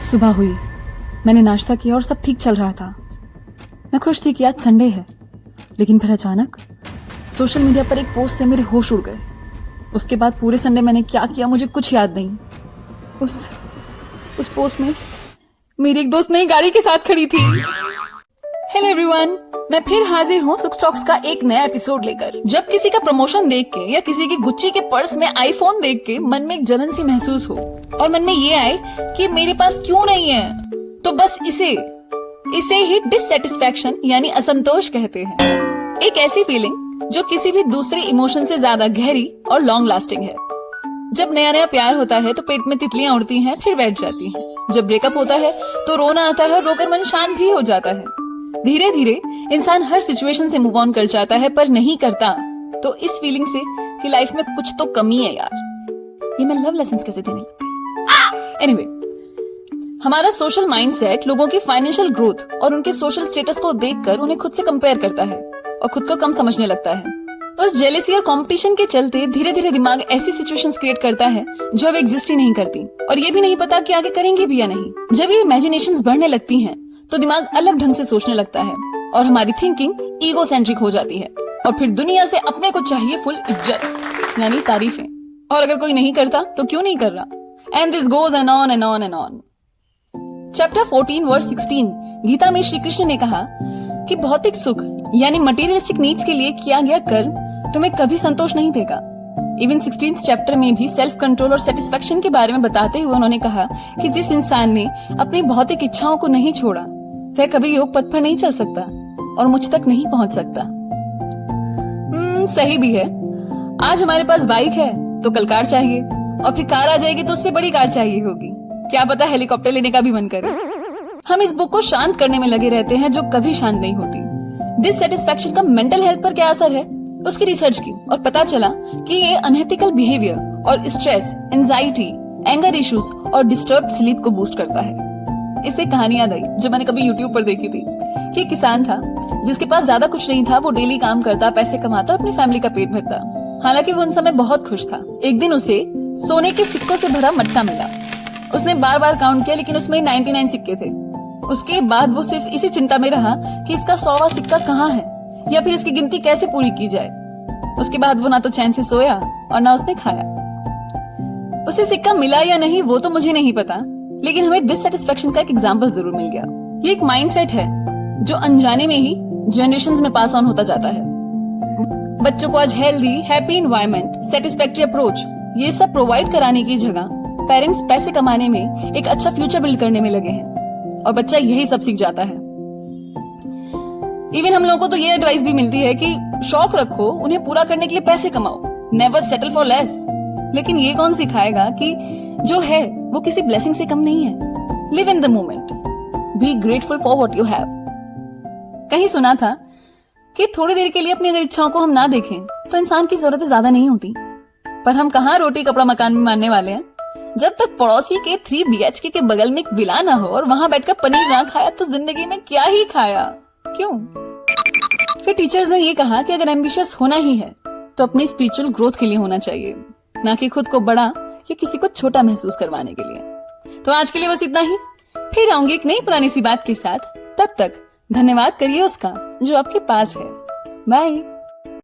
सुबह हुई, मैंने नाश्ता किया और सब ठीक चल रहा था। मैं खुश थी कि आज संडे है, लेकिन फिर अचानक सोशल मीडिया पर एक पोस्ट से मेरे होश उड़ गए। उसके बाद पूरे संडे मैंने क्या किया मुझे कुछ याद नहीं। उस पोस्ट में मेरी एक दोस्त नई गाड़ी के साथ खड़ी थी। हेलो एवरीवन, मैं फिर हाजिर हूँ सुख स्टॉक्स का एक नया एपिसोड लेकर। जब किसी का प्रमोशन देख के या किसी की गुच्ची के पर्स में आईफोन देख के मन में एक जलन सी महसूस हो और मन में ये आए कि मेरे पास क्यों नहीं है, तो बस इसे ही डिससेटिस्फैक्शन यानी असंतोष कहते हैं। एक ऐसी फीलिंग जो किसी भी दूसरे इमोशन से ज्यादा गहरी और लॉन्ग लास्टिंग है। जब नया नया प्यार होता है तो पेट में तितलियां उड़ती हैं, फिर बैठ जाती हैं। जब ब्रेकअप होता है तो रोना आता है, रोकर मन शांत भी हो जाता है। धीरे धीरे इंसान हर सिचुएशन से मूव ऑन कर जाता है, पर नहीं करता तो इस फीलिंग से कि लाइफ में कुछ तो कमी है यार। ये मैं लव लेसन्स कैसे देने लगती। एनीवे, हमारा सोशल माइंडसेट लोगों की फाइनेंशियल ग्रोथ और उनके सोशल स्टेटस को देखकर उन्हें खुद से कंपेयर करता है और खुद को कम समझने लगता है। उस जेलेसी और कंपटीशन के चलते धीरे धीरे दिमाग ऐसी सिचुएशंस क्रिएट करता है जो अब एग्जिस्ट ही नहीं करती, और ये भी नहीं पता कि आगे करेंगे भी या नहीं। जब ये इमेजिनेशंस बढ़ने लगती हैं तो दिमाग अलग ढंग से सोचने लगता है और हमारी थिंकिंग ईगो सेंट्रिक हो जाती है, और फिर दुनिया से अपने को चाहिए फुल इज्जत यानी तारीफें, और अगर कोई नहीं करता तो क्यों नहीं कर रहा। And this goes and on and on and on. Chapter 14 verse 16 Gita में श्री कृष्ण ने कहा कि भौतिक सुख यानी मटेरियलिस्टिक नीड्स के लिए किया गया कर्म तुम्हें कभी संतोष नहीं देगा। इवन 16th चैप्टर में भी सेल्फ कंट्रोल और सेटिस्फेक्शन के बारे में बताते हुए उन्होंने कहा कि जिस इंसान ने अपनी भौतिक इच्छाओं को नहीं छोड़ा वह कभी योग पथ पर नहीं चल सकता और मुझ तक नहीं पहुंच सकता। सही भी है। आज हमारे पास बाइक है तो कल कार चाहिए, और फिर कार आ जाएगी तो उससे बड़ी कार चाहिए होगी। क्या पता हेलीकॉप्टर लेने का भी मन करे। हम इस बुक को शांत करने में लगे रहते हैं जो कभी शांत नहीं होती। डिससेटिस्फैक्शन का मेंटल हेल्थ पर क्या असर है, उसकी रिसर्च की और पता चला कि ये अनएथिकल बिहेवियर और स्ट्रेस, एंजाइटी, एंगर इश्यूज और डिस्टर्ब्ड स्लीप को बूस्ट करता है। इससे कहानी याद आई जो मैंने कभी यूट्यूब पर देखी थी कि एक किसान था जिसके पास ज्यादा कुछ नहीं था। वो डेली काम करता, पैसे कमाता, अपनी फैमिली का पेट भरता। हालांकि वो उन समय बहुत खुश था। एक दिन उसे सोने के सिक्कों से भरा मटका मिला। उसने बार बार काउंट किया लेकिन उसमें 99 सिक्के थे। उसके बाद वो सिर्फ इसी चिंता में रहा कि इसका 100वां सिक्का कहाँ है या फिर इसकी गिनती कैसे पूरी की जाए। उसके बाद वो ना तो चैन से सोया और ना उसने खाया। उसे सिक्का मिला या नहीं वो तो मुझे नहीं पता, लेकिन हमें डिससेटिस्फैक्शन का एक एग्जाम्पल जरूर मिल गया। ये एक माइंडसेट है जो अनजाने में ही जनरेशंस में पास ऑन होता जाता है। बच्चों को आज healthy, happy environment, satisfactory approach ये सब प्रोवाइड कराने की जगह पेरेंट्स पैसे कमाने में, एक अच्छा फ्यूचर बिल्ड करने में लगे हैं, और बच्चा यही सब सीख जाता है। इवन हम लोगों को तो ये एडवाइस भी मिलती है कि शौक रखो, उन्हें पूरा करने के लिए पैसे कमाओ, नेवर सेटल फॉर लेस। लेकिन ये कौन सिखाएगा कि जो है वो किसी ब्लेसिंग से कम नहीं है। Live in the moment, be grateful for what you have. कहीं सुना था कि थोड़ी देर के लिए अपनी अगर इच्छाओं को हम ना देखें तो इंसान की जरूरतें ज्यादा नहीं होती, पर हम कहाँ रोटी कपड़ा मकान में मानने वाले हैं। जब तक पड़ोसी के 3 BHK के बगल में एक विला ना हो और वहां बैठकर पनीर ना खाया तो जिंदगी में क्या ही खाया। क्यों? फिर टीचर्स ने ये कहा कि अगर एम्बिशियस होना ही है तो अपनी स्पिरिचुअल ग्रोथ के लिए होना चाहिए, ना कि खुद को बड़ा या किसी को छोटा महसूस करवाने के लिए। तो आज के लिए बस इतना ही। फिर आऊंगी एक नई पुरानी सी बात के साथ। तब तक धन्यवाद करिए उसका जो आपके पास है। बाय।